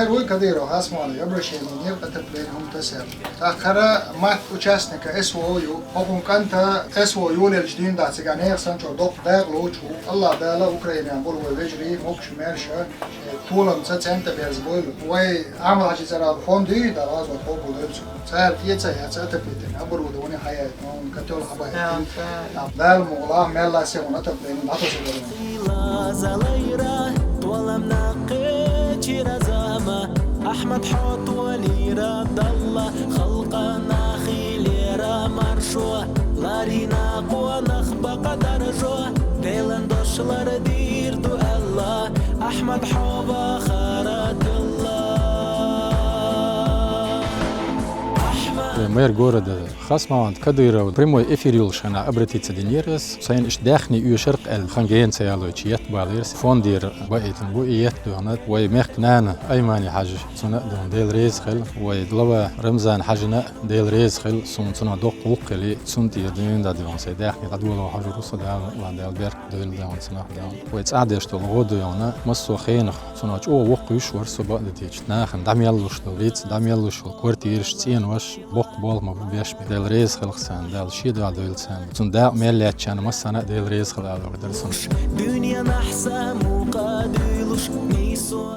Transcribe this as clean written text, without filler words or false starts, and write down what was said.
روی كديرو هاسمانه يبرشين من يبقى هم تسال تاخر مات участника СВО هون كانت СВО الجديد ده سجانير سانشو دوق داغلو الله بالا اوكرانيا بول ويجري موكش ماشا طولم تسنت بيرز بول وي عمل حاجه زرا فوندي ده راز وطوب ولبس سال تيتsa يا تبيتن ابرو دوني حياه هون كتول حبايب دال مولا ميلا سيونه تبين أحمد حوط وليرة ضلة خلقنا خيليرة مرشوة لارينا قوة نخبق درجوة ديلن دوشلر دير دو الله أحمد حوبة خارت الله مير جورد خاص ما عند كديرة بريمو إفيريولش أنا أبرتيت دينيرس سين إش داخني يو شرق الخنجين سيالو تشيت باليرس فوندير بقيتن بوئيت دونات ويمخ نانا أيماني حاج سنة دون ديل ريز خل ويدلوا رمزان حاجنا ديل ريز خل سنة دوق وقلي سنتي دين دا دون سي داخني تدولو حاج روسا دا وان ديل بيرك دول دون سنة دون ويتساعدش تو غود يونا مسو خينخ سنة او وقيش ورسو بقدتيش ناخن دام يلوش تو ريتس دام يلوش كورتيرش تسين واش بوق بول ما بيش ديل ريز خلق سان ديل شي دا دول سان سن دا ميلات كان مسنا ديل ريز خلق درسون دنيا نحسم وقادلوش ميسو